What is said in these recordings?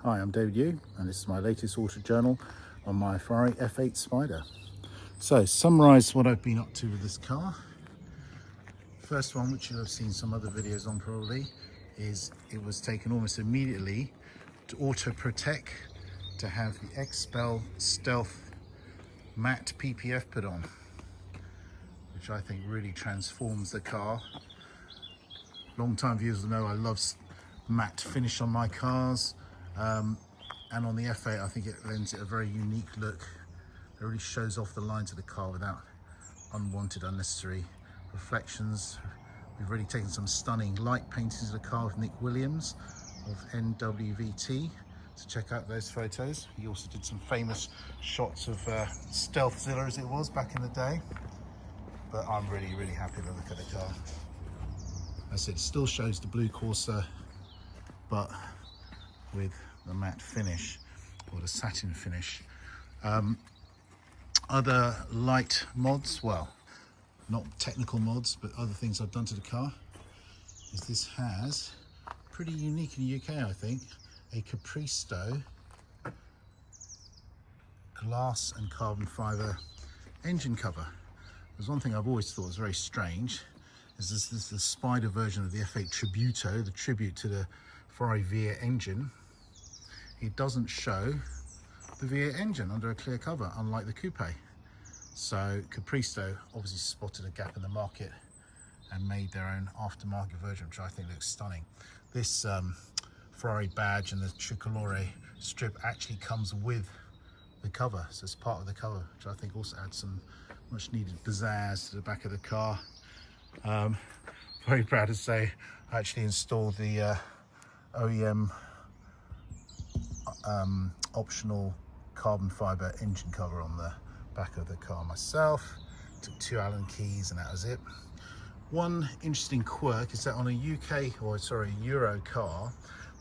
Hi, I'm David Yu, and this is my latest auto journal on my Ferrari F8 Spider. So, summarise what I've been up to with this car. First one, which you'll have seen some other videos on probably, is it was taken almost immediately to auto protect to have the Expel Stealth matte PPF put on, which I think really transforms the car. Long-time viewers will know I love matte finish on my cars, and on the F8 I think it lends it a very unique look. It really shows off the lines of the car without unwanted, unnecessary reflections. We've really taken some stunning light paintings of the car with Nick Williams of NWVT, so check out those photos. He also did some famous shots of Stealthzilla as it was back in the day, but I'm really happy with the look of the car. As I said, it still shows the blue Corsa, but with the matte finish or the satin finish. Other light mods, well, not technical mods, but other things I've done to the car, is this has, pretty unique in the UK I think, a Capristo glass and carbon fibre engine cover. There's one thing I've always thought was very strange, is this is the Spider version of the F8 Tributo, the tribute to the Ferrari V8 engine. It doesn't show the V8 engine under a clear cover, unlike the coupe. So Capristo obviously spotted a gap in the market and made their own aftermarket version, which I think looks stunning. This Ferrari badge and the tricolore strip actually comes with the cover, so it's part of the cover, which I think also adds some much needed pizzazz to the back of the car. Very proud to say I actually installed the OEM optional carbon fibre engine cover on the back of the car myself. Took 2 Allen keys and that was it. One interesting quirk is that on a Euro car,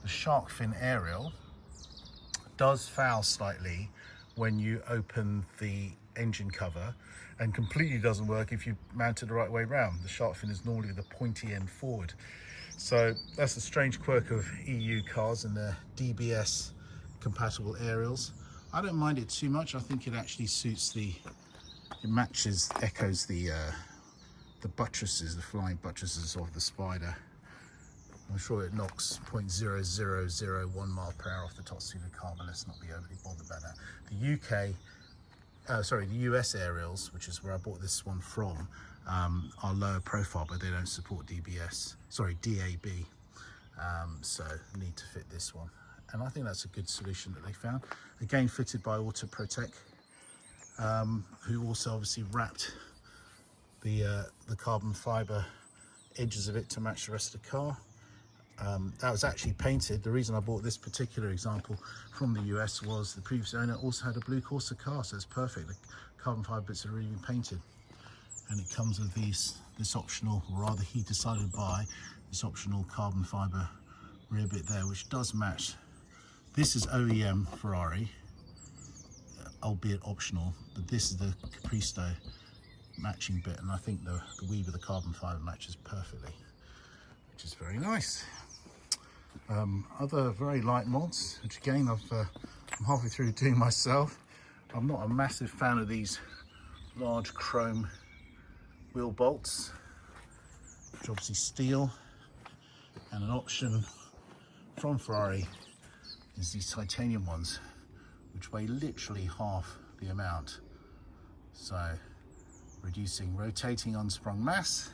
the shark fin aerial does foul slightly when you open the engine cover, and completely doesn't work if you mount it the right way round. The shark fin is normally the pointy end forward. So that's a strange quirk of EU cars and their DBS compatible aerials. I don't mind it too much. I think it actually suits echoes the buttresses, the flying buttresses of the Spider. I'm sure it knocks 0.0001 mile per hour off the top speed of the car, but let's not be overly bothered about that. The US aerials, which is where I bought this one from, are lower profile, but they don't support DAB. So need to fit this one. And I think that's a good solution that they found. Again, fitted by Auto Protect, who also obviously wrapped the carbon fibre edges of it to match the rest of the car. That was actually painted. The reason I bought this particular example from the US was the previous owner also had a blue Corsa car, so it's perfect. The carbon fibre bits have already been painted, and it comes with this optional, or rather he decided to buy this optional carbon fibre rear bit there, which does match. This is OEM Ferrari, albeit optional, but this is the Capristo matching bit, and I think the weave of the carbon fibre matches perfectly, which is very nice. Other very light mods, which again I'm halfway through doing myself. I'm not a massive fan of these large chrome wheel bolts, which obviously steel, and an option from Ferrari is these titanium ones, which weigh literally half the amount, so reducing rotating unsprung mass,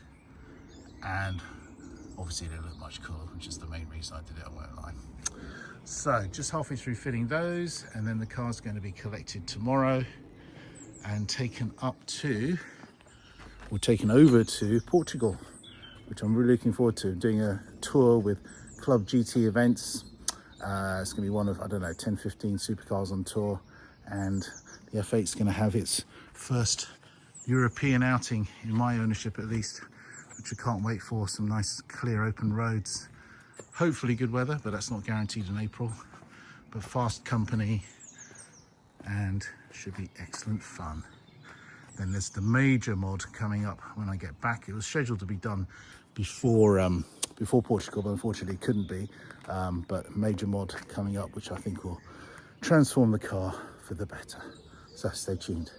and obviously they look much cooler, which is the main reason I did it, I won't lie. So just halfway through fitting those, and then the car's going to be collected tomorrow and taken over to Portugal, which I'm really looking forward to. Doing a tour with Club GT events. It's going to be one of, 10, 15 supercars on tour, and the F8 is going to have its first European outing, in my ownership at least, which I can't wait for. Some nice clear open roads, hopefully good weather, but that's not guaranteed in April, but fast company, and should be excellent fun. Then there's the major mod coming up when I get back. It was scheduled to be done before before Portugal, but unfortunately couldn't be. But major mod coming up, which I think will transform the car for the better. So stay tuned.